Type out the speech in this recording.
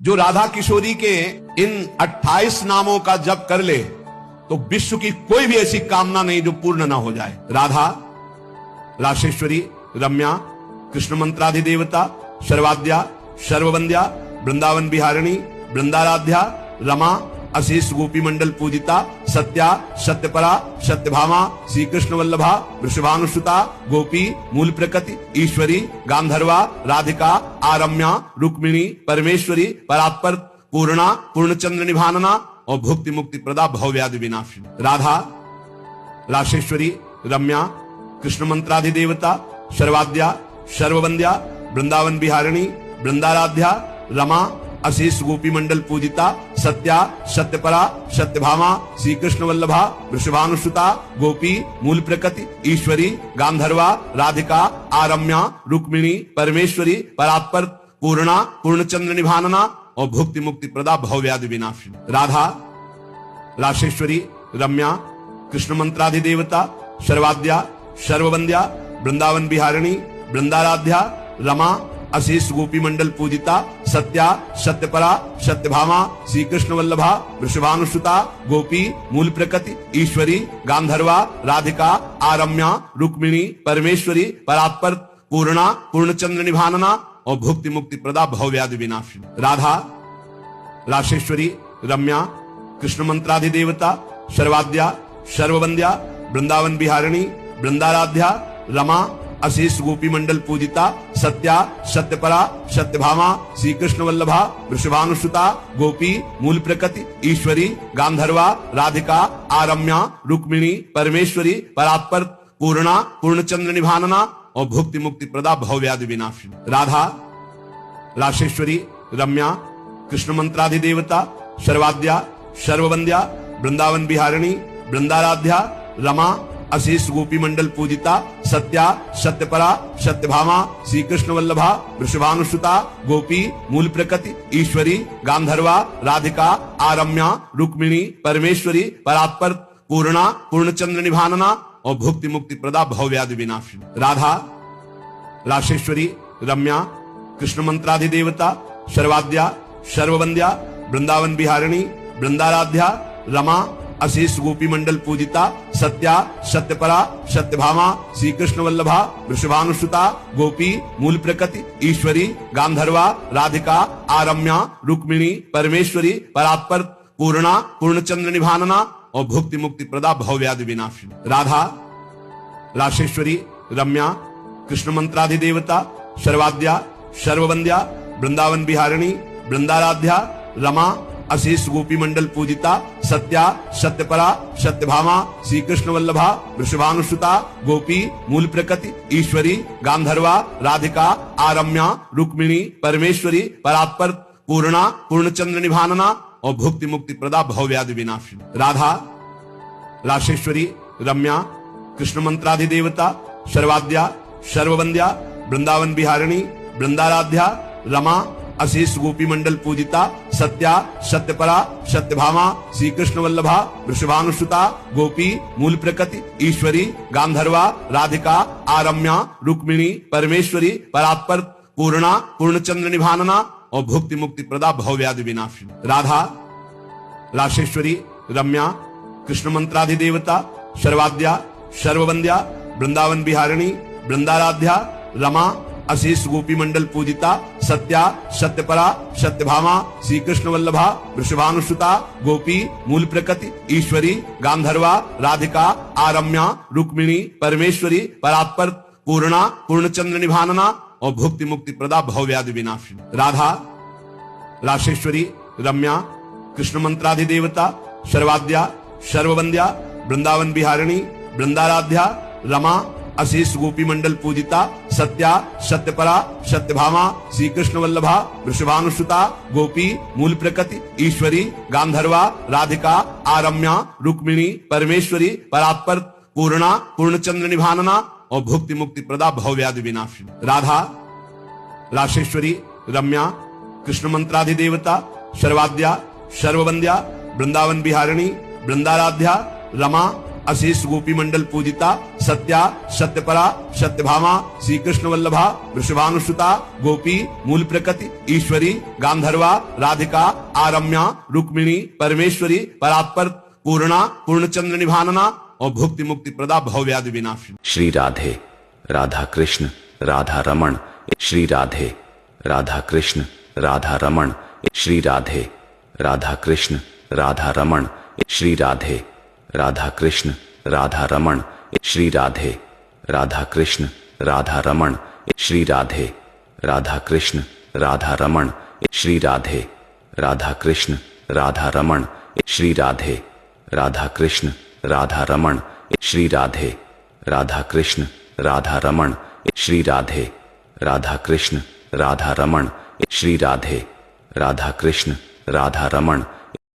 जो राधा किशोरी के इन 28 नामों का जप कर ले तो विश्व की कोई भी ऐसी कामना नहीं जो पूर्ण ना हो जाए। राधा, राशेश्वरी, रम्या, कृष्ण मंत्राधिदेवता, सर्वाद्या, सर्ववंद्या, वृंदावन बिहारिणी, वृंदाराध्या, रमा, अशेष गोपी मंडल पूजिता, सत्या, सत्यपरा, सत्यभामा, श्री कृष्ण वल्लभा, वृषभानुसुता, गोपी, मूल प्रकृति, ईश्वरी, गांधर्वा, राधिका, आरम्या, रुक्मिणी, परमेश्वरी, परात्पर, पूर्णा, पूर्णचंद्र निभानना और भुक्ति मुक्ति प्रदा भवव्याधि विनाशिनी। राधा, राशेश्वरी, रम्या, कृष्ण मंत्राधिदेवता, सर्वाद्या, सर्ववंद्या, वृंदावन बिहारिणी, वृंदाराध्या, रमा, अशेष गोपी मंडल पूजिता, सत्या, सत्यपरा, सत्यभामा, श्री कृष्ण वल्लभा, वृषभानुसुता, गोपी, मूल प्रकृति, ईश्वरी, गांधर्वा, राधिका, आरम्या, रुक्मिणी, परमेश्वरी, परात्पर, पूर्णा, पूर्णचंद्र निभानना और भुक्ति मुक्ति प्रदा भवव्याधि विनाशिनी। राधा, राशेश्वरी, रम्या, कृष्ण मंत्राधिदेवता, सर्वाद्या, सर्ववंद्या, वृंदावन बिहारिणी, वृंदाराध्या, रमा, अशेष गोपी मंडल पूजिता, सत्या, सत्यपरा, सत्यभामा, श्री कृष्ण वल्लभा, वृषभानुसुता, गोपी, मूल प्रकृति, ईश्वरी, गांधर्वा, राधिका, आरम्या, रुक्मिणी, परमेश्वरी, परात्पर, पूर्णा, पूर्णचंद्र निभानना और भुक्ति मुक्ति प्रदा भवव्याधि विनाशिनी। राधा, राशेश्वरी, रम्या, कृष्ण मंत्राधिदेवता, सर्वाद्या, सर्ववंद्या, वृंदावन बिहारिणी, वृंदाराध्या, रमा, अशेष गोपी मंडल पूजिता, सत्या, सत्यपरा, सत्यभामा, श्री कृष्ण वल्लभा, वृषभानुसुता, गोपी, मूल प्रकृति, ईश्वरी, गांधर्वा, राधिका, आरम्या, रुक्मिणी, परमेश्वरी, परात्पर, पूर्णा, पूर्णचंद्र निभानना और भुक्ति मुक्ति प्रदा भवव्याधि विनाशिनी। राधा, राशेश्वरी, रम्या, कृष्ण मंत्राधिदेवता, सर्वाद्या, सर्ववंद्या, वृंदावन बिहारिणी, वृंदाराध्या, रमा, अशेष गोपी मंडल पूजिता, सत्या, सत्यपरा, सत्यभामा, श्री कृष्ण वल्लभा, वृषभानुसुता, गोपी, मूल प्रकृति, ईश्वरी, गांधर्वा, राधिका, आरम्या, रुक्मिणी, परमेश्वरी, परात्पर, पूर्णा, पूर्णचंद्र निभानना और भुक्ति मुक्ति प्रदा भवव्याधि विनाशिनी। राधा, राशेश्वरी, रम्या, कृष्ण मंत्राधिदेवता, सर्वाद्या, सर्ववंद्या, वृंदावन बिहारिणी, वृंदाराध्या, रमा, अशेष गोपी मंडल पूजिता, सत्या, सत्यपरा, सत्यभामा, श्री कृष्ण वल्लभा, वृषभानुसुता, गोपी, मूल प्रकृति, ईश्वरी, गांधर्वा, राधिका, आरम्या, रुक्मिणी, परमेश्वरी, परात्पर, पूर्णा, पूर्णचंद्र निभानना और भुक्ति मुक्ति प्रदा भवव्याधि विनाशिनी। राधा, राशेश्वरी, रम्या, कृष्ण मंत्राधिदेवता, सर्वाद्या, सर्ववंद्या, वृंदावन बिहारिणी, वृंदाराध्या, रमा, अशेष गोपी मंडल पूजिता, सत्या, सत्यपरा, सत्यभामा, श्री कृष्ण वल्लभा, वृषभानुसुता, गोपी, मूल प्रकृति, ईश्वरी, गांधर्वा, राधिका, आरम्या, रुक्मिणी, परमेश्वरी, परात्पर, पूर्णा, पूर्णचंद्र निभानना और भुक्ति मुक्ति प्रदा भवव्याधि विनाशिनी। राधा, राशेश्वरी, रम्या, कृष्ण मंत्राधिदेवता, सर्वाद्या, सर्ववंद्या, वृंदावन बिहारिणी, वृंदाराध्या, रमा, अशेष गोपी मंडल पूजिता, सत्या, सत्यपरा, सत्यभामा, श्री कृष्ण वल्लभा, वृषभानुसुता, गोपी, मूल प्रकृति, ईश्वरी, गांधर्वा, राधिका, आरम्या, रुक्मिणी, परमेश्वरी, परात्पर, पूर्णा, पूर्णचंद्र निभानना और भुक्ति मुक्ति प्रदा भवव्याधि विनाशिनी। राधा, राशेश्वरी, रम्या, कृष्ण मंत्राधिदेवता, सर्वाद्या, सर्ववंद्या, वृंदावन बिहारिणी, वृंदाराध्या, रमा, अशेष गोपी मंडल पूजिता, सत्या, सत्यपरा, सत्यभामा, श्री कृष्ण वल्लभा, वृषभानुसुता, गोपी, मूल प्रकृति, ईश्वरी, गांधर्वा, राधिका, आरम्या, रुक्मिणी, परमेश्वरी, परात्पर, पूर्णा, पूर्णचंद्र निभानना और भुक्ति मुक्ति प्रदा भवव्याधि विनाशिनी। राधा, राशेश्वरी, रम्या, कृष्ण मंत्राधिदेवता, सर्वाद्या, सर्ववंद्या, वृंदावन बिहारिणी, वृंदाराध्या, रमा, अशेष गोपी मंडल पूजिता, सत्या, सत्यपरा, सत्यभामा, श्री कृष्ण वल्लभा, वृषभानुसुता, गोपी, मूल प्रकृति, ईश्वरी, गांधर्वा, राधिका, आरम्या, रुक्मिणी, परमेश्वरी, परात्पर, पूर्णा, पूर्णचंद्र निभानना और भुक्ति मुक्ति प्रदा भवव्याधि विनाशिनी। राधा, राशेश्वरी, रम्या, कृष्ण मंत्राधिदेवता, सर्वाद्या, सर्ववंद्या, वृंदावन बिहारिणी, वृंदाराध्या, रमा, अशेष गोपी मंडल पूजिता सत्या सत्यपरा सत्यभामा श्री कृष्ण वल्लभा वृषभानुसुता गोपी मूल प्रकृति ईश्वरी गांधर्वा राधिका आरम्या रुक्मिणी परमेश्वरी परात्पर पूर्णा पूर्णचंद्र निभानना और भुक्ति मुक्ति प्रदा भवव्याधि विनाशिनी। श्री राधे राधा कृष्ण राधा रमण श्री राधे राधा कृष्ण राधा रमण श्री राधे राधा कृष्ण राधा रमण श्री राधे राधा कृष्ण राधा रमण श्री राधे राधा कृष्ण राधा रमण श्री राधे राधा कृष्ण राधा रमण श्री राधे राधा कृष्ण राधा रमण श्री राधे राधा कृष्ण राधा रमण श्री राधे राधा कृष्ण राधा रमण श्री राधे राधा कृष्ण राधा रमण श्री राधे राधा कृष्ण राधा रमण